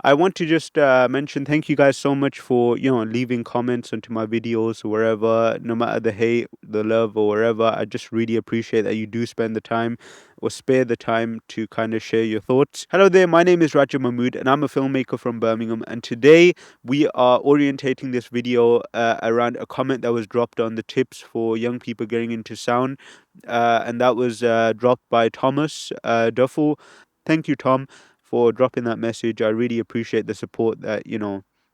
I want to just mention thank you guys so much for leaving comments onto my videos or wherever, no matter the hate, the love, or wherever. I just really appreciate that you do spend the time or spare the time to kind of share your thoughts. Hello there, my name is Rajab Mahmood, and I'm a filmmaker from Birmingham. And today we are orientating this video around a comment that was dropped on the tips for young people getting into sound, and that was dropped by Thomas Duffel. Thank you, Tom, for dropping that message. I really appreciate the support that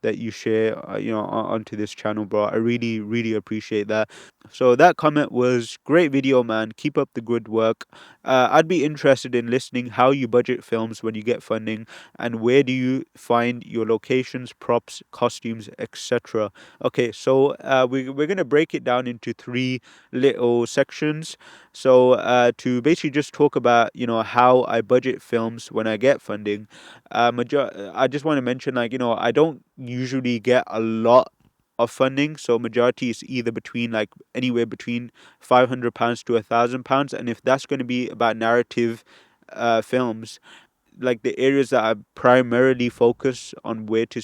that you share, onto this channel, bro. I really, really appreciate that. So that comment was great video, man. Keep up the good work. I'd be interested in listening how you budget films when you get funding, and where do you find your locations, props, costumes, etc. Okay, so we're gonna break it down into three little sections. So to basically just talk about how I budget films when I get funding, I just want to mention, like, I don't usually get a lot of funding, so majority is either between, like, anywhere between £500 to £1,000, and if that's going to be about narrative films, like the areas that I primarily focus on where to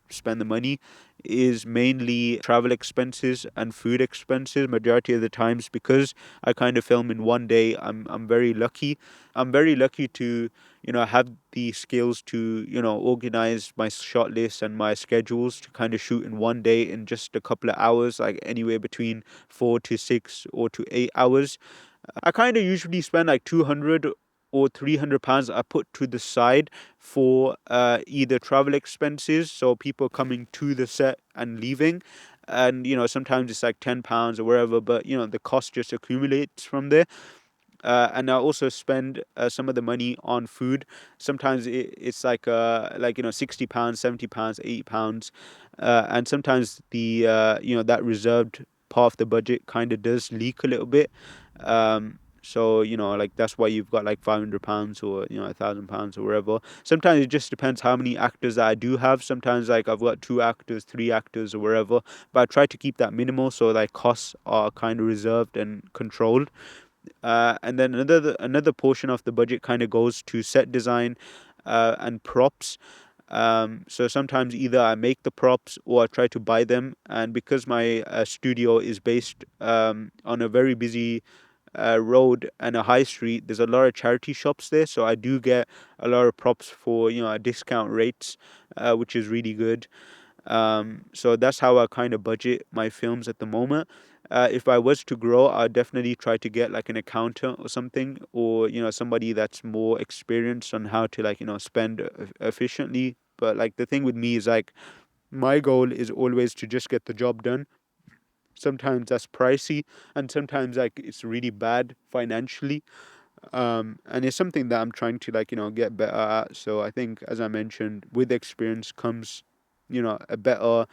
spend the money is mainly travel expenses and food expenses majority of the times, because I kind of film in one day. I'm very lucky. I'm very lucky to have the skills to organize my shot lists and my schedules to kind of shoot in one day in just a couple of hours, like anywhere between 4 to 6 or to 8 hours. I kind of usually spend like 200 or £300 I put to the side for either travel expenses, so people coming to the set and leaving, and sometimes it's like £10 or wherever, but the cost just accumulates from there. And I also spend some of the money on food. Sometimes it's like £60, £70, £80, and sometimes the that reserved part of the budget kind of does leak a little bit. So like that's why you've got like £500 or £1,000 or wherever. Sometimes it just depends how many actors that I do have. Sometimes like I've got 2 actors, 3 actors or wherever, but I try to keep that minimal so like costs are kind of reserved and controlled. And then another portion of the budget kind of goes to set design and props. So sometimes either I make the props or I try to buy them. And because my studio is based on a very busy road and a high street, there's a lot of charity shops there. So I do get a lot of props for discount rates, which is really good. So that's how I kind of budget my films at the moment. If I was to grow, I'd definitely try to get like an accountant or something, or somebody that's more experienced on how to like spend efficiently. But like the thing with me is like my goal is always to just get the job done. Sometimes that's pricey, and sometimes like it's really bad financially. And it's something that I'm trying to like get better at. So I think, as I mentioned, with experience comes a better,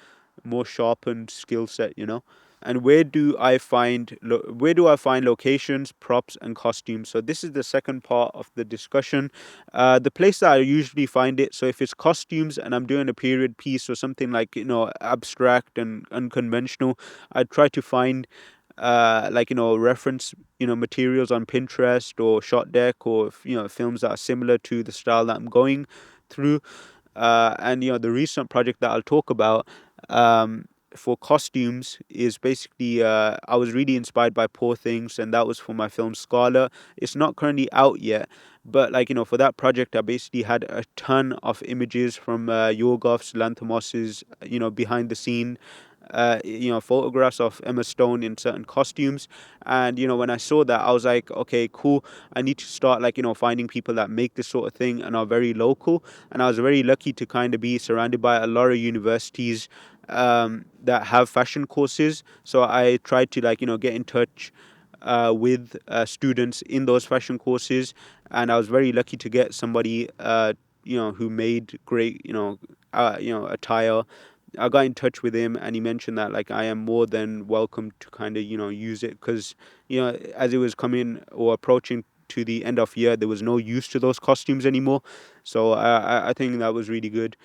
more sharpened skill set. And where do I find locations, props, and costumes? So this is the second part of the discussion. The place that I usually find it, so if it's costumes and I'm doing a period piece or something like abstract and unconventional, I try to find like reference materials on Pinterest or Shot Deck, or films that are similar to the style that I'm going through. And the recent project that I'll talk about for costumes is basically I was really inspired by Poor Things, and that was for my film Scarlet. It's not currently out yet, but like for that project I basically had a ton of images from Yorgoth's, Lanthimos's behind the scene photographs of Emma Stone in certain costumes. And when I saw that, I was like, okay, cool, I need to start like finding people that make this sort of thing and are very local. And I was very lucky to kind of be surrounded by a lot of universities that have fashion courses. So I tried to like get in touch with students in those fashion courses, and I was very lucky to get somebody who made great attire. I got in touch with him, and he mentioned that like I am more than welcome to kind of use it, because as it was coming or approaching to the end of year, there was no use to those costumes anymore. So I think that was really good.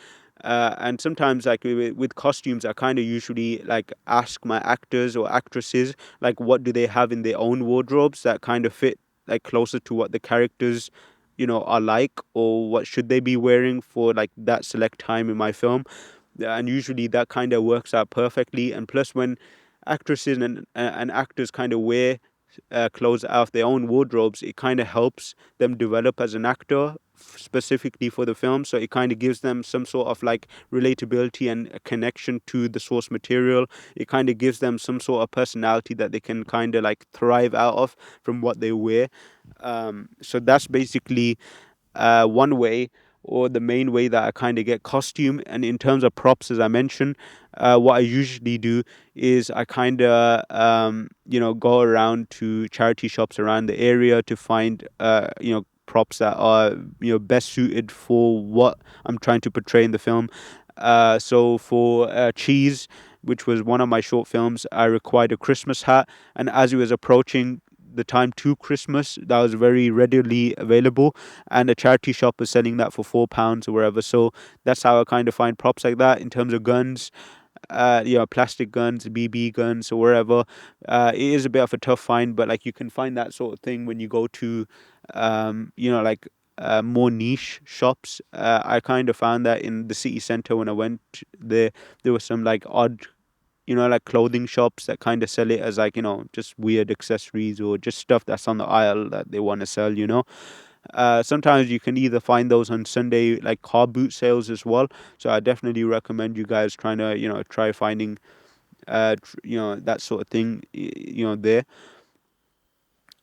And sometimes like with costumes, I kind of usually like ask my actors or actresses like what do they have in their own wardrobes that kind of fit like closer to what the characters are like, or what should they be wearing for like that select time in my film. And usually that kind of works out perfectly. And plus, when actresses and actors kind of wear clothes out of their own wardrobes, it kind of helps them develop as an actor specifically for the film. So it kind of gives them some sort of like relatability and a connection to the source material. It kind of gives them some sort of personality that they can kind of like thrive out of from what they wear. So that's basically one way, or the main way, that I kind of get costume. And in terms of props, as I mentioned, what I usually do is I kind of go around to charity shops around the area to find props that are best suited for what I'm trying to portray in the film. So for Cheese, which was one of my short films, I required a Christmas hat, and as it was approaching the time to Christmas, that was very readily available, and a charity shop was selling that for £4 or wherever. So that's how I kind of find props like that. In terms of guns, plastic guns, BB guns, or wherever, it is a bit of a tough find, but like you can find that sort of thing when you go to, like more niche shops. I kind of found that in the city center when I went there. There was some like odd, like clothing shops that kind of sell it as like, just weird accessories or just stuff that's on the aisle that they want to sell. Sometimes you can either find those on Sunday like car boot sales as well. So I definitely recommend you guys trying to, try finding, that sort of thing, there.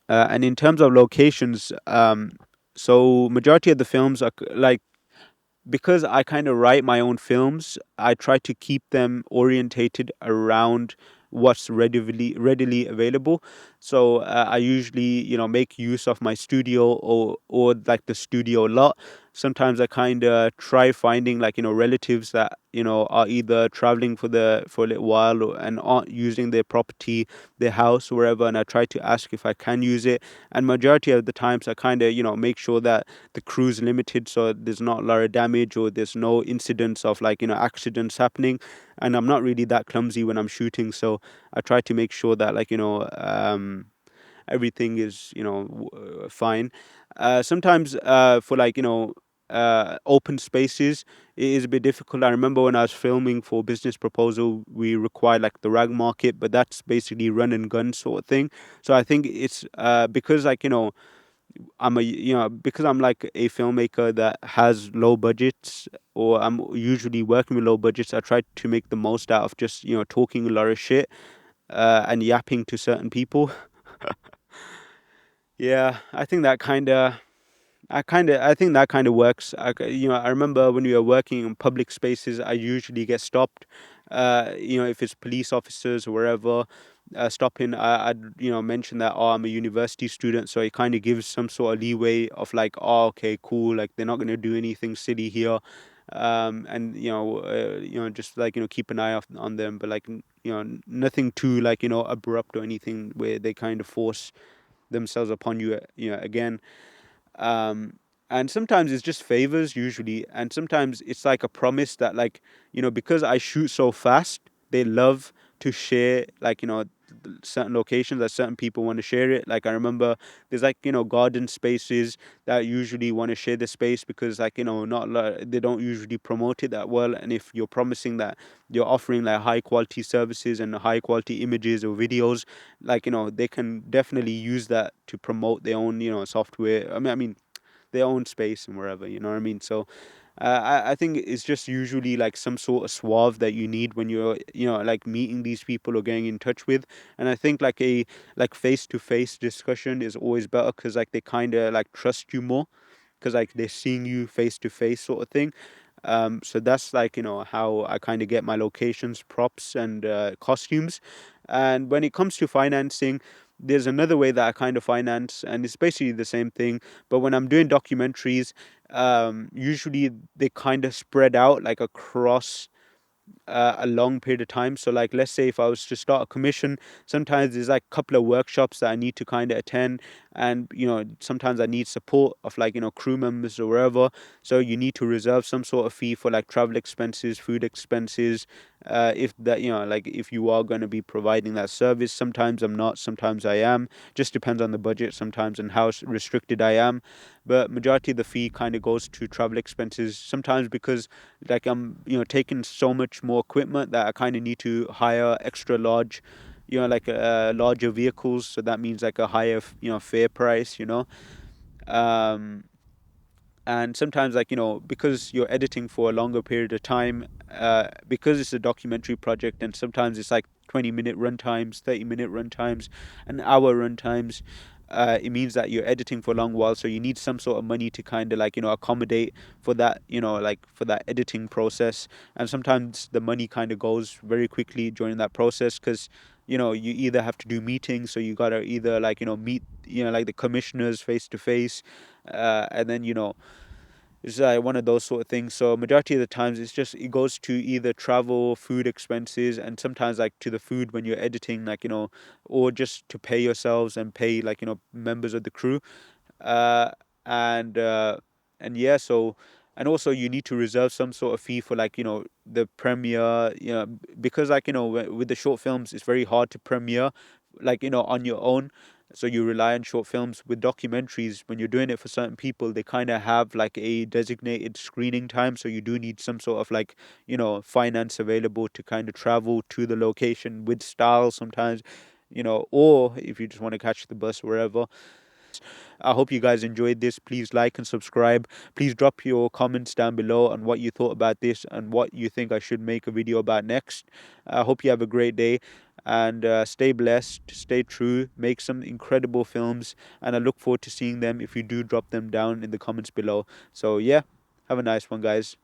And in terms of locations, so majority of the films are like, because I kind of write my own films, I try to keep them orientated around what's readily available. So I usually, make use of my studio, or like the studio lot. Sometimes I kind of try finding like, relatives that, are either traveling for a little while, and aren't using their property, their house, wherever, and I try to ask if I can use it. And majority of the times I kind of, make sure that the crew's limited, so there's not a lot of damage, or there's no incidents of like, accidents happening. And I'm not really that clumsy when I'm shooting, so I try to make sure that like, everything is, fine. Sometimes for like, open spaces, it is a bit difficult. I remember when I was filming for Business Proposal, we required like the rag market, but that's basically run and gun sort of thing. So I think it's because like, because I'm like a filmmaker that has low budgets, or I'm usually working with low budgets, I try to make the most out of just, talking a lot of shit and yapping to certain people. Yeah, I think that kind of works. I remember when we were working in public spaces, I usually get stopped. If it's police officers or wherever, stopping, I'd mention that, oh, I'm a university student, so it kind of gives some sort of leeway of like, oh, okay, cool, like they're not gonna do anything silly here, and just like, keep an eye on them, but like, nothing too like, abrupt or anything where they kind of force themselves upon you, again. um and sometimes it's just favors usually, and sometimes it's like a promise that like, because I shoot so fast, they love to share like, certain locations that certain people want to share it. Like I remember there's like, garden spaces that usually want to share the space, because like, not they don't usually promote it that well, and if you're promising that you're offering like high quality services and high quality images or videos, like, they can definitely use that to promote their own, software. I mean their own space and wherever, you know what I mean? So I think it's just usually like some sort of suave that you need when you're, like meeting these people or getting in touch with. And I think like a like face to face discussion is always better, because like they kind of like trust you more, because like they're seeing you face to face sort of thing. So that's like, how I kind of get my locations, props, and costumes. And when it comes to financing, there's another way that I kind of finance, and it's basically the same thing. But when I'm doing documentaries, usually they kind of spread out like across a long period of time. So like, let's say if I was to start a commission, sometimes there's like a couple of workshops that I need to kind of attend, and sometimes I need support of like, crew members or wherever. So you need to reserve some sort of fee for like travel expenses, food expenses, if that, like if you are going to be providing that service. Sometimes I'm not, sometimes I am. Just depends on the budget sometimes and how restricted I am. But majority of the fee kind of goes to travel expenses sometimes, because like I'm taking so much more equipment that I kind of need to hire extra large, like larger vehicles. So that means like a higher fare price. um and sometimes, like because you're editing for a longer period of time, because it's a documentary project, and sometimes it's like 20-minute run times, 30-minute run times, an hour run times. It means that you're editing for a long while, so you need some sort of money to kind of like accommodate for that, like for that editing process. And sometimes the money kind of goes very quickly during that process, because you either have to do meetings, so you gotta either like meet like the commissioners face to face, and then it's one of those sort of things. So majority of the times it goes to either travel, food expenses, and sometimes like to the food when you're editing, like or just to pay yourselves and pay like members of the crew. uh and uh and yeah, so, and also you need to reserve some sort of fee for like the premiere, because like with the short films it's very hard to premiere like on your own. So you rely on short films. With documentaries, when you're doing it for certain people, they kind of have like a designated screening time, so you do need some sort of like finance available to kind of travel to the location with style sometimes, or if you just want to catch the bus wherever. I hope you guys enjoyed this. Please like and subscribe. Please drop your comments down below on what you thought about this and what you think I should make a video about next. I hope you have a great day, and stay blessed, stay true, make some incredible films, and I look forward to seeing them if you do drop them down in the comments below. So yeah, have a nice one, guys.